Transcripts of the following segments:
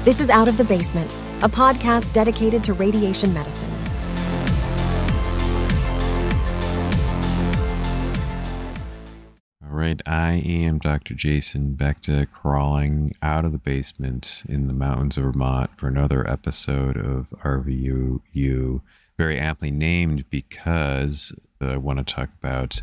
This is Out of the Basement, a podcast dedicated to radiation medicine. All right, I am Dr. Jason, back to crawling out of the basement in the mountains of Vermont for another episode of RVU-U, very aptly named because I want to talk about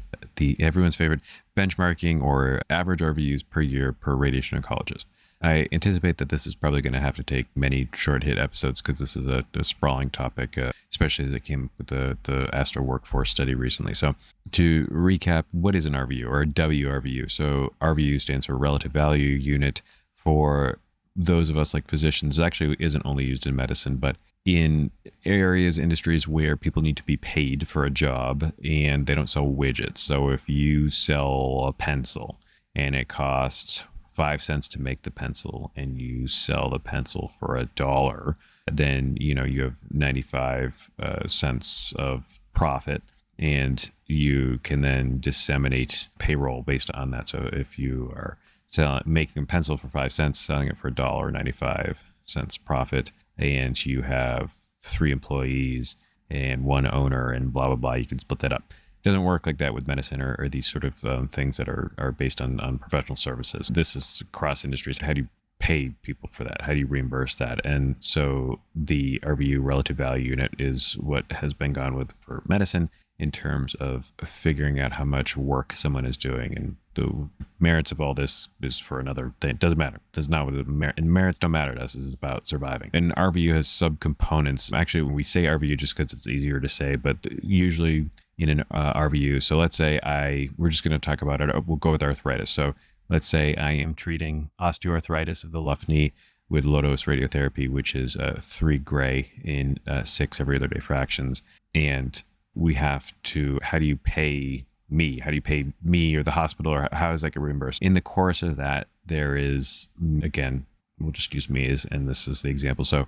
everyone's favorite benchmarking or average RVUs per year per radiation oncologist. I anticipate that this is probably going to have to take many short hit episodes because this is a sprawling topic, especially as it came with the Astro Workforce study recently. So to recap, what is an RVU or a wRVU? So RVU stands for relative value unit. For those of us like physicians, it actually isn't only used in medicine, but in areas, industries where people need to be paid for a job and they don't sell widgets. So if you sell a pencil and it costs 5 cents to make the pencil and you sell the pencil for $1, then you have 95 cents of profit, and you can then disseminate payroll based on that. So if you are making a pencil for 5 cents, selling it for $1, 95 cents profit, and you have 3 employees and 1 owner and blah blah blah, you can split that up. Doesn't work like that with medicine or these sort of things that are based on professional services. This is across industries. How do you pay people for that? How do you reimburse that? And so the RVU, relative value unit, is what has been gone with for medicine in terms of figuring out how much work someone is doing. And the merits of all this is for another thing. It doesn't matter. That's not what merits don't matter to us. It's about surviving. And RVU has subcomponents. Actually, when we say RVU, just because it's easier to say, but usually in an RVU. So let's say we're just going to talk about it. We'll go with arthritis. So let's say I am treating osteoarthritis of the left knee with low-dose radiotherapy, which is 3 gray in 6 every other day fractions. And we have to, how do you pay me? How do you pay me or the hospital, or how does that get reimbursed? In the course of that, there is, again, we'll just use me and this is the example. So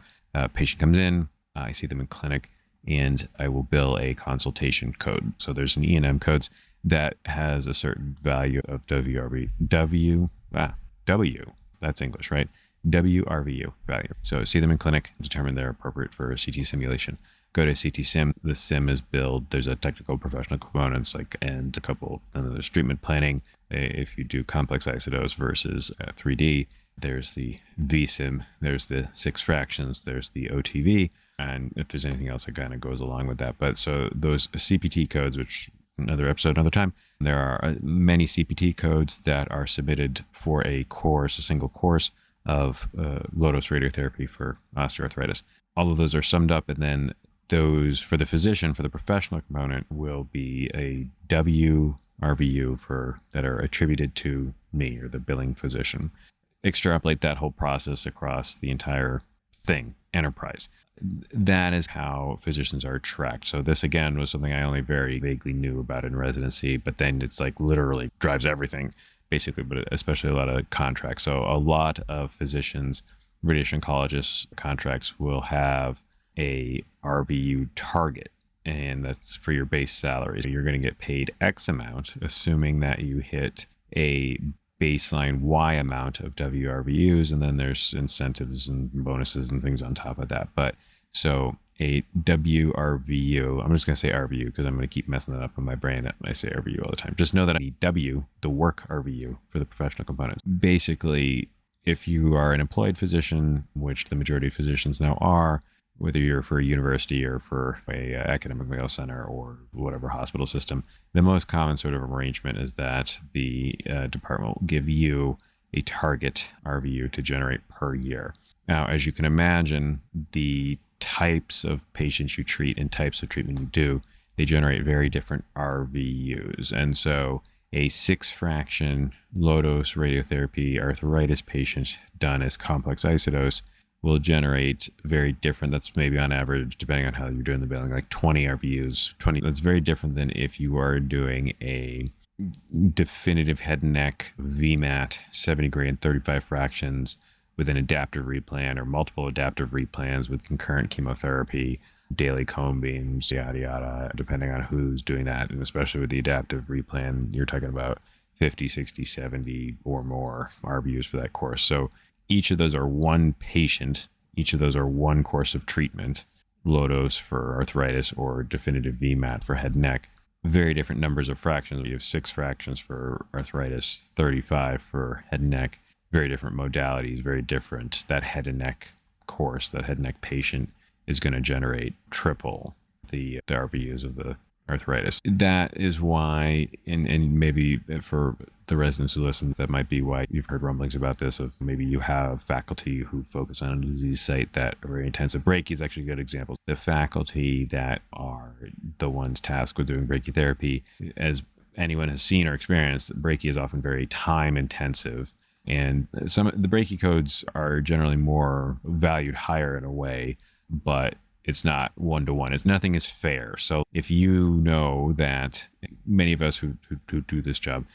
patient comes in, I see them in clinic, and I will bill a consultation code. So there's an E&M codes that has a certain value of W, that's English, right? wRVU value. So see them in clinic, determine they're appropriate for a CT simulation. Go to CT sim, the sim is billed. There's a technical professional components and then there's treatment planning. If you do complex isodose versus 3D, there's the VSIM, there's the 6 fractions, there's the OOTB, and if there's anything else that kind of goes along with that. But so those CPT codes, which another episode, another time, there are many CPT codes that are submitted for a single course of low-dose radiotherapy for osteoarthritis. All of those are summed up, and then those for the physician, for the professional component, will be a wRVU that are attributed to me or the billing physician. Extrapolate that whole process across the entire enterprise. That is how physicians are tracked. So this, again, was something I only very vaguely knew about in residency, but then it's like literally drives everything, basically, but especially a lot of contracts. So a lot of physicians, radiation oncologists contracts will have a RVU target, and that's for your base salary. So you're going to get paid X amount, assuming that you hit a baseline Y amount of wRVUs, and then there's incentives and bonuses and things on top of that. But so a wRVU, I'm just going to say RVU because I'm going to keep messing that up in my brain. I say RVU all the time. Just know that the work RVU for the professional components. Basically, if you are an employed physician, which the majority of physicians now are, whether you're for a university or for a academic medical center or whatever hospital system, the most common sort of arrangement is that the department will give you a target RVU to generate per year. Now, as you can imagine, the types of patients you treat and types of treatment you do, they generate very different RVUs. And so a 6 fraction low-dose radiotherapy arthritis patient done as complex isodose will generate very different, that's maybe on average, depending on how you're doing the billing, like 20 RVUs. 20, that's very different than if you are doing a definitive head and neck VMAT, 70 gray and 35 fractions with an adaptive replan or multiple adaptive replans with concurrent chemotherapy, daily cone beams, yada, yada, depending on who's doing that. And especially with the adaptive replan, you're talking about 50, 60, 70 or more RVUs for that course. So each of those are one patient. Each of those are one course of treatment, low dose for arthritis or definitive VMAT for head and neck. Very different numbers of fractions. You have 6 fractions for arthritis, 35 for head and neck. Very different modalities, very different. That head and neck course, that head and neck patient is going to generate triple the RVUs of the arthritis. That is why, and maybe for the residents who listen, that might be why you've heard rumblings about this, of maybe you have faculty who focus on a disease site that are very intensive. Brachy is actually a good example. The faculty that are the ones tasked with doing brachytherapy, as anyone has seen or experienced, brachy is often very time intensive. And some the brachy codes are generally more valued higher in a way, but it's not one-to-one. Nothing is fair. So if you know that many of us who do this job,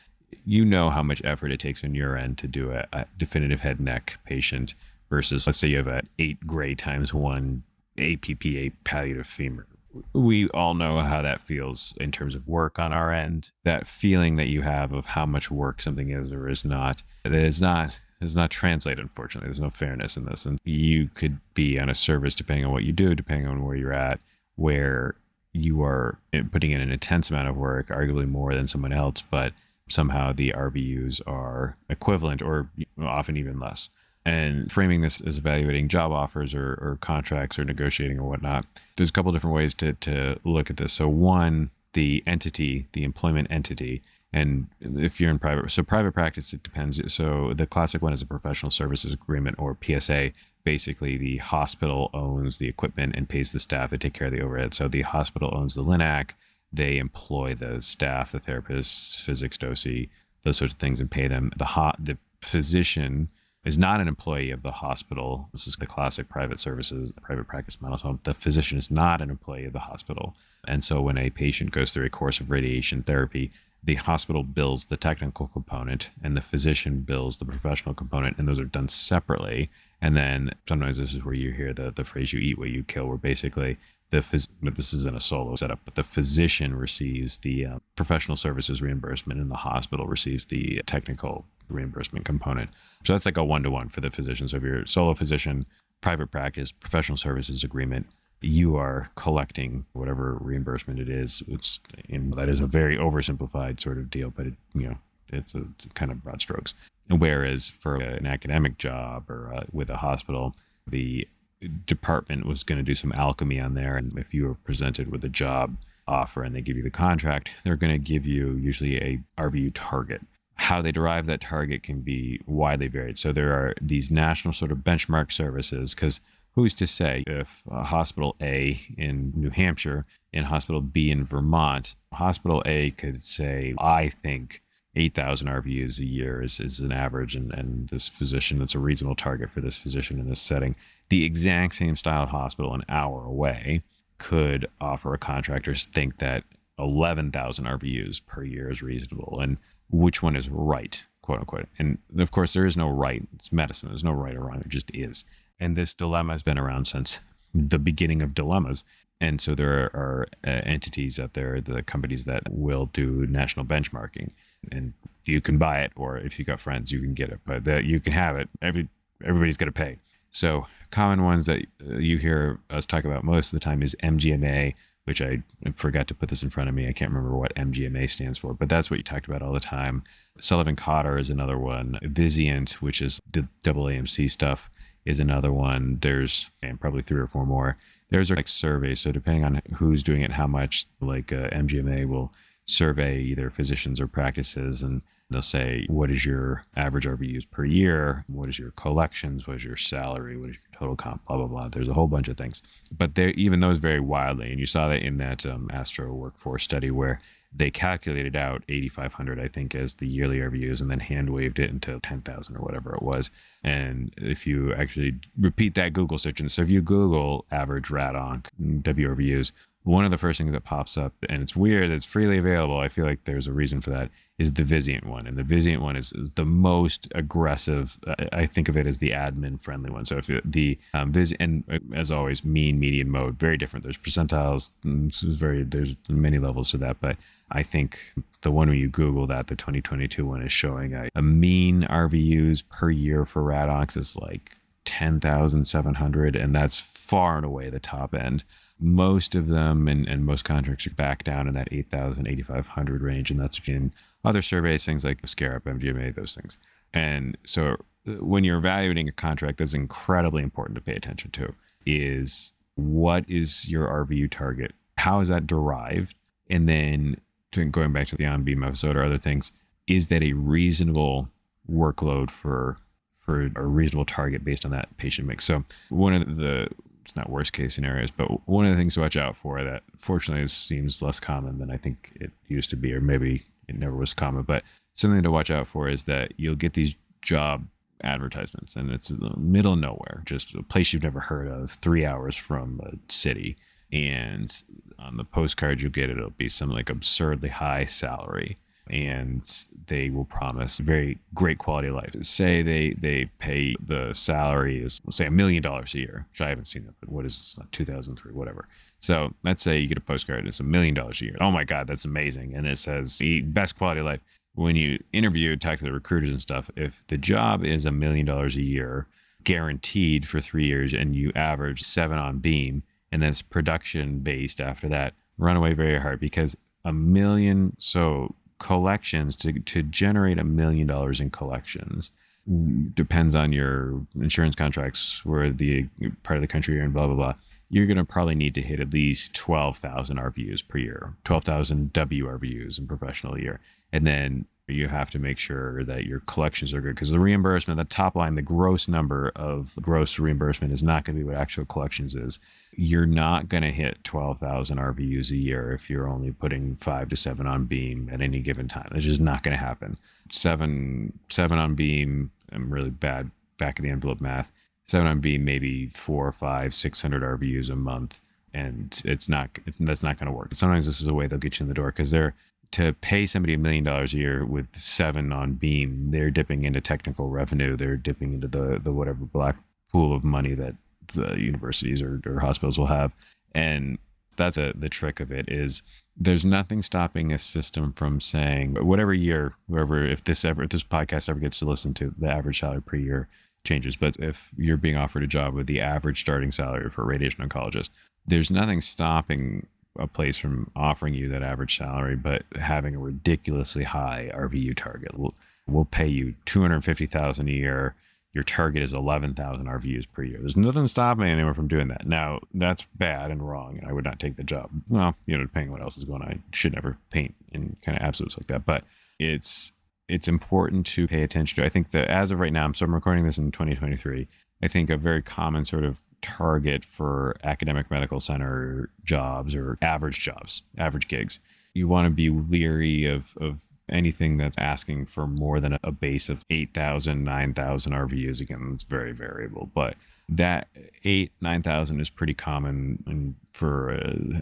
you know how much effort it takes on your end to do a definitive head and neck patient versus, let's say you have an 8 gray times 1 APPA palliative femur. We all know how that feels in terms of work on our end. That feeling that you have of how much work something is or is not, it is not translated, unfortunately. There's no fairness in this. And you could be on a service, depending on what you do, depending on where you're at, where you are putting in an intense amount of work, arguably more than someone else, but somehow the RVUs are equivalent or often even less. And framing this as evaluating job offers or contracts or negotiating or whatnot, there's a couple different ways to look at this. So one, the entity, the employment entity, and if you're in private practice, it depends. So the classic one is a professional services agreement, or PSA. Basically, the hospital owns the equipment and pays the staff. They take care of the overhead. So the hospital owns the LINAC. They employ the staff, the therapists, physics, doci, those sorts of things, and pay them. The physician is not an employee of the hospital. This is the classic private services, private practice model. So the physician is not an employee of the hospital. And so when a patient goes through a course of radiation therapy, the hospital bills the technical component and the physician bills the professional component, and those are done separately. And then sometimes this is where you hear the phrase, you eat what you kill, where basically but this isn't a solo setup, but the physician receives the professional services reimbursement and the hospital receives the technical reimbursement component. So that's like a one-to-one for the physician. So if you're a solo physician, private practice, professional services agreement, you are collecting whatever reimbursement it is. That is a very oversimplified sort of deal, but it's a kind of broad strokes. And whereas for an academic job or with a hospital, the department was going to do some alchemy on there. And if you were presented with a job offer and they give you the contract, they're going to give you usually a RVU target. How they derive that target can be widely varied. So there are these national sort of benchmark services, because who's to say if Hospital A in New Hampshire and Hospital B in Vermont, Hospital A could say, I think 8,000 RVUs a year is an average, and this physician, that's a reasonable target for this physician in this setting. The exact same style hospital an hour away could offer a contractors think that 11,000 RVUs per year is reasonable, and which one is right, quote unquote. And of course, there is no right. It's medicine. There's no right or wrong. There just is. And this dilemma has been around since the beginning of dilemmas. And so there are entities out there, the companies that will do national benchmarking, and you can buy it, or if you got friends, you can get it, but you can have it. Everybody's got to pay. So common ones that you hear us talk about most of the time is MGMA, which I forgot to put this in front of me. I can't remember what MGMA stands for, but that's what you talked about all the time. Sullivan-Cotter is another one. Vizient, which is the AAMC stuff, is another one. There's probably 3 or 4 more. There's like surveys. So depending on who's doing it, how much, like MGMA will survey either physicians or practices, and they'll say, what is your average RVUs per year? What is your collections? What is your salary? What is your total comp? Blah, blah, blah. There's a whole bunch of things. But even those vary wildly. And you saw that in that Astro workforce study where they calculated out 8,500, I think, as the yearly RVUs, and then hand waved it into 10,000 or whatever it was. And if you actually repeat that Google search, and so if you Google average rad-onc wRVUs, one of the first things that pops up, and it's weird, it's freely available, I feel like there's a reason for that, is the Vizient one. And the Vizient one is the most aggressive. I think of it as the admin friendly one. So if the and as always, mean, median, mode, very different. There's percentiles, there's many levels to that. But I think the one when you Google that, the 2022 one, is showing a mean RVUs per year for RADOX is like 10,700, and that's far and away the top end. Most of them and most contracts are back down in that 8,000, 8,500 range, and that's in other surveys, things like SCARAP, MGMA, those things. And so when you're evaluating a contract, that's incredibly important to pay attention to is what is your RVU target? How is that derived? And then going back to the on-beam episode or other things, is that a reasonable workload for a reasonable target based on that patient mix? So one of the, it's not worst case scenarios, but one of the things to watch out for that fortunately seems less common than I think it used to be, or maybe it never was common, but something to watch out for is that you'll get these job advertisements and it's in the middle of nowhere, just a place you've never heard of, 3 hours from a city. And on the postcard you'll get, it'll be some like absurdly high salary, and they will promise very great quality of life. Say they pay, the salary is, say, $1 million a year, which I haven't seen that, but what is this, 2003, whatever. So let's say you get a postcard and it's $1 million a year. Oh my God, that's amazing. And it says the best quality of life. When you interview, talk to the recruiters and stuff, if the job is $1 million a year, guaranteed for 3 years, and you average 7 on beam, and then it's production based after that, run away very hard, because $1 million, so collections to generate $1 million in collections depends on your insurance contracts, where the part of the country you're in, blah blah blah. You're going to probably need to hit at least 12,000 RVUs per year, 12,000 wRVUs in professional a year, and then you have to make sure that your collections are good, because the reimbursement, the top line, the gross number of gross reimbursement is not going to be what actual collections is. You're not going to hit 12,000 RVUs a year if you're only putting 5 to 7 on beam at any given time. It's just not going to happen. Seven on beam, I'm really bad back of the envelope math. 7 on beam, maybe 4, 5, 600 RVUs a month, and that's not going to work. Sometimes this is a way they'll get you in the door, because to pay somebody $1 million a year with 7 on beam, they're dipping into technical revenue. They're dipping into the whatever black pool of money that the universities or hospitals will have. And that's the trick of it, is there's nothing stopping a system from saying, whatever year, wherever, if this podcast ever gets to listen to, the average salary per year changes. But if you're being offered a job with the average starting salary for a radiation oncologist, there's nothing stopping a place from offering you that average salary, but having a ridiculously high RVU target. We'll pay you $250,000 a year. Your target is 11,000 RVUs per year. There's nothing stopping anyone from doing that. Now, that's bad and wrong, and I would not take the job. Well, depending on what else is going on, I should never paint in kind of absolutes like that. But it's important to pay attention to. I think that as of right now, I'm recording this in 2023. I think a very common sort of target for academic medical center jobs, or average jobs, average gigs, you want to be leery of anything that's asking for more than a base of 8,000, 9,000 RVUs. Again, it's very variable, but that 9,000 is pretty common for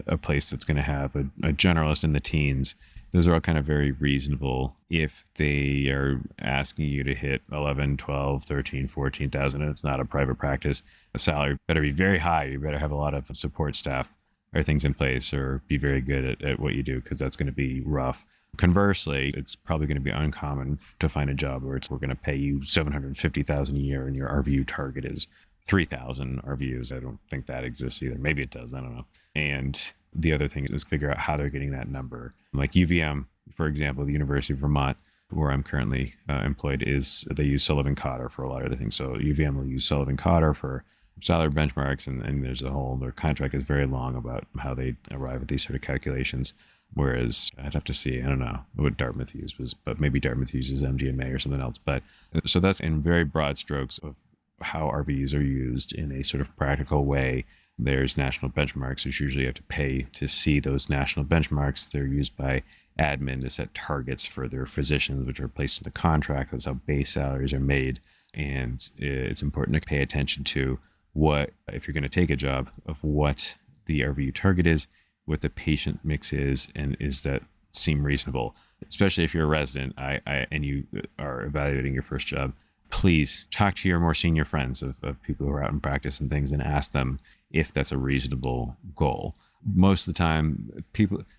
a place that's going to have a generalist in the teens. Those are all kind of very reasonable. If they are asking you to hit 11, 12, 13, 14,000, and it's not a private practice, the salary better be very high. You better have a lot of support staff or things in place, or be very good at what you do, because that's going to be rough. Conversely, it's probably going to be uncommon to find a job where we're going to pay you $750,000 a year and your RVU target is 3,000 RVUs. I don't think that exists either. Maybe it does. I don't know. And the other thing is figure out how they're getting that number. Like UVM, for example, the University of Vermont, where I'm currently employed, they use Sullivan-Cotter for a lot of the things. So UVM will use Sullivan-Cotter for salary benchmarks, and their contract is very long about how they arrive at these sort of calculations. Whereas I'd have to see, I don't know what Dartmouth uses, but maybe Dartmouth uses MGMA or something else. But so that's in very broad strokes of how RVUs are used in a sort of practical way. There's national benchmarks, which usually you have to pay to see those national benchmarks. They're used by admin to set targets for their physicians, which are placed in the contract. That's how base salaries are made. And it's important to pay attention to what, if you're going to take a job, of what the RVU target is, what the patient mix is, and is that seem reasonable, especially if you're a resident and you are evaluating your first job. Please talk to your more senior friends of people who are out in practice and things, and ask them if that's a reasonable goal. Most of the time,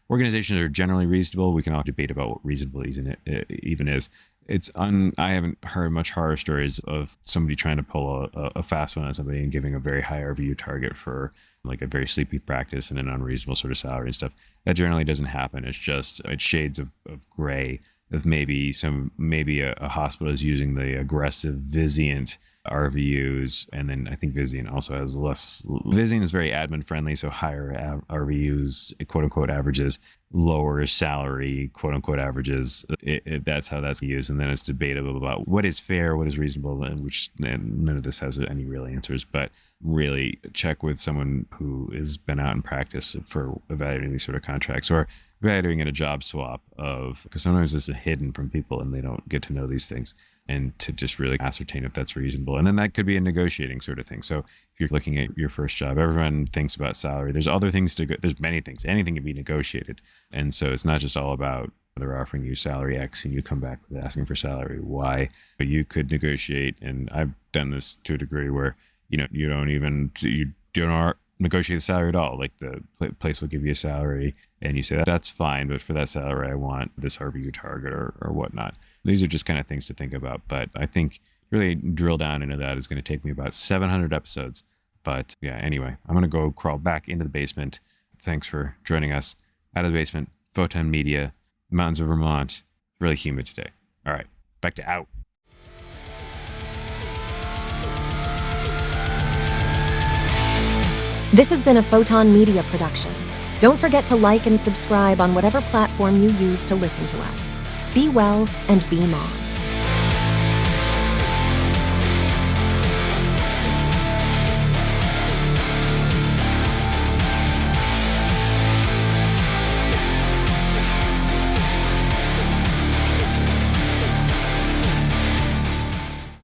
organizations are generally reasonable. We can all debate about what reasonable even is. I haven't heard much horror stories of somebody trying to pull a fast one on somebody and giving a very high RVU target for like a very sleepy practice and an unreasonable sort of salary and stuff. That generally doesn't happen. It's shades of gray of maybe a hospital is using the aggressive Vizient RVUs, and then I think Vizient also has less. Vizient is very admin friendly, so higher RVUs, quote unquote averages, lower salary, quote unquote averages. That's how that's used, and then it's debatable about what is fair, what is reasonable, and none of this has any real answers. But really check with someone who has been out in practice for evaluating these sort of contracts, or evaluating in a job swap because sometimes it's hidden from people and they don't get to know these things, and to just really ascertain if that's reasonable. And then that could be a negotiating sort of thing. So if you're looking at your first job, everyone thinks about salary. There's other things there's many things. Anything can be negotiated. And so it's not just all about they're offering you salary X and you come back with asking for salary Y, but you could negotiate. And I've done this to a degree where, you don't negotiate the salary at all. Like the place will give you a salary and you say that's fine, but for that salary I want this RVU target or whatnot. These are just kind of things to think about, but I think really drill down into that is going to take me about 700 episodes. But yeah, anyway, I'm going to go crawl back into the basement. Thanks for joining us. Out of the basement, Photon Media, mountains of Vermont. Really humid today. All right, back to out. This has been a Photon Media production. Don't forget to like and subscribe on whatever platform you use to listen to us. Be well and be Mom.